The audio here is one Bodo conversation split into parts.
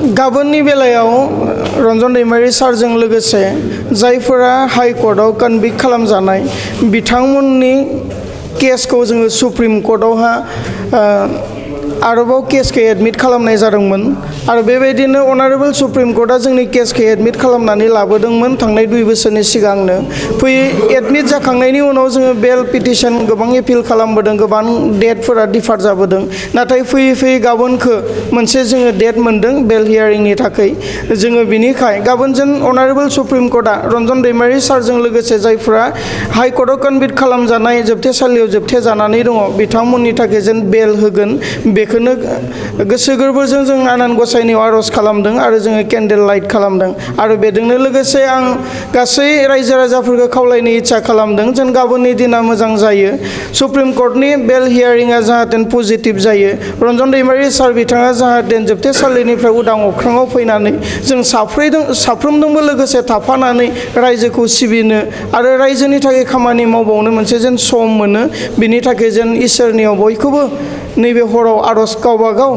गाबोननि बेलायाव रन्जन दैमारि सारजों लोगोसे जायफोरा हाई कर्टआव कनभिक्ट खालामजानाय बिथांमोननि केसखौ जोङो सुप्रिम कर्टआवहा आरोबाव केसखौ एडमिट खालामनाय जादोंमोन आरो बेबायदिनो अनारेबल सुप्रिम कर्टआ जोंनि केसखौ एडमिट खालामनानै लाबोदोंमोन थांनाय 2 बोसोरनि सिगांनो एडमिट जाखांनायनि उनाव जोङो बेल पिटिशन गोबां एपिल खालामबोदों गोबां डेटफोरा डिफार जाबोदों नाथाय फैयै गाबोनखौ मोनसे जोङो डेट मोनदों बेल हियारिंनि थाखाय जोङो बिनिखाय गाबोन जों अनारेबल सुप्रिम कर्टआ रन्जन दैमारि सारजों लोगोसे जायफोरा हाई कर्टआव कनभिक्ट खालामजानाय जोबथेसालियाव जोबथेजानानै दङ बिथांमोननि थाखाय जों बेल होगोन बेखौनो गोसो गोरबोजों जों आनान गसाइनियाव आरज खालामदों आरो जोङो केन्डेल लाइट खालामदों आरो बेजोंनो लोगोसे आं गासै रायजो राजाफोरखौ खावलायनो इच्छा खालामदों जों गाबोननि दिना मोजां जायो सुप्रिम कर्टनि बेल हियारिंआ जाहाथे पजिटिभ जायो रन्जन दैमारि सार बिथाङा जाहाथे जोबथेसालिनिफ्राय उदां अख्राङाव फैनानै जों साफ्रोमजोंबो लोगोसे थाफानानै रायजोखौ सिबिनो आरो रायजोनि थाखाय खामानि मावबावनो मोनसे जेन सम मोनो बिनि थाखाय जेन इसोरनियाव बयखौबो नैबे हराव आरज गावबा गाव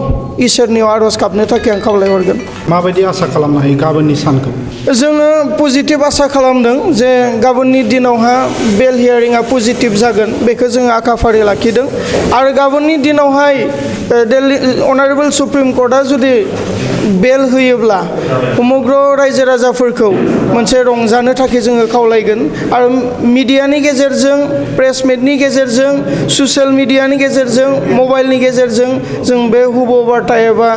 इसोरनियाव आरज गाबनो थाखाय आं खावलायहरगोन माबायदि आसा खालामनो हायो गाबोननि सानखौ जोङो पजिटिभ आसा खालामदों जे गाबोननि दिनावहा बेल हियारिंआ पजिटिभ जागोन बेखौ जोङो आखाफारि लाखिदों आरो गाबोननि दिनावहाय अनारेबल सुप्रिम कर्टआ जुदि बेल होयोब्ला समग्र रायजो राजाफोरखौ मोनसे रंजानो थाखाय जोङो खावलायगोन आरो मिडियानि गेजेरजों प्रेस मिटनि गेजेरजों ससियेल मिडियानि गेजेरजों मबाइलनि गेजेरजों जों बे हुबो बार्ता एबा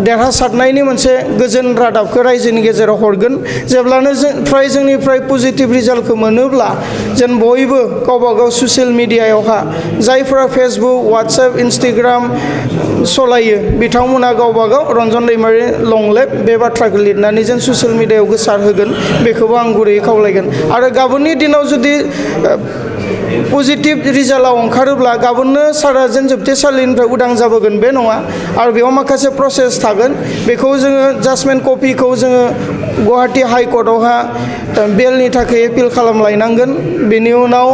देरहासारनायनि मोनसे गोजोन रादाबखौ रायजोनि गेजेराव हरगोन जेब्लानो जोंनिफ्राय पजिटिभ रिजाल्टखौ मोनोब्ला जेन बयबो गावबा गाव ससियेल मिडियायावहा जायफोरा फेसबुक वाट्सएप इन्स्टाग्राम सलायो बिथांमोना गावबा गाव रन्जन दैमारि लंलेप बे बाथ्राखौ लिरनानै जों ससियेल मिडियायाव गोसार होगोन बेखौबो आं गुरैयै खावलायगोन आरो गाबोननि दिनाव जुदि पजिटिभ रिजाल्टआव ओंखारोब्ला गाबोननो सारा जेन जोबथेसालिनिफ्राय उदां जाबोगोन बे नङा आरो बेयाव माखासे प्रसेस थागोन बेखौ जोङो जाजमेन्ट कपिखौ जोङो गुवाहाटी हाई कर्टआवहा बेलनि थाखाय एपिल खालामलायनांगोन बेनि उनाव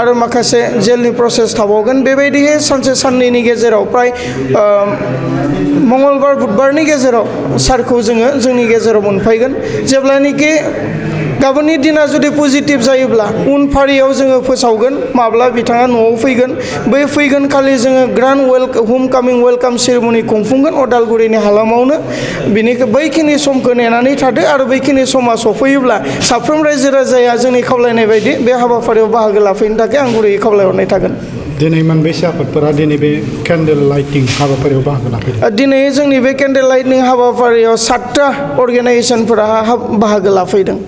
आरो माखासे जेलनि प्रसेस थाबावगोन बेबायदियै सानसे साननैनि गेजेराव प्राय मंगलबार बुधबारनि गेजेराव सारखौ जोङो जोंनि गेजेराव मोनफैगोन जेब्लानोखि गाबोननि दिना जुदि पजिटिभ जायोब्ला उन फारियाव जोङो फोसावगोन माब्ला बिथाङा न'आव फैगोन बै फैगोन खालि जोङो ग्रान्ड होम कामिं वेलकाम सेरेमनि खुंफुंगोन अदालगुरिनि हालामावनो बैखिनि समखौ नेनानै थादो आरो बैखिनि समा सफैयोब्ला साफ्रोम रायजो राजाया जोंनि खावलायनाय बायदि बे हाबाफारियाव बाहागो लाफैनो थाखाय आं गुरैयै खावलायहरनाय थागोन दिनै मोनबेसे आफादफोरा दिनै बे केन्डेल लाइटिं हाबाफारियाव बाहागो लाफैदों दिनै जोंनि बे केन्डेल लाइटिं हाबाफारियाव 7टा अर्गेनाइजेसनफोरा बाहागो लाफैदों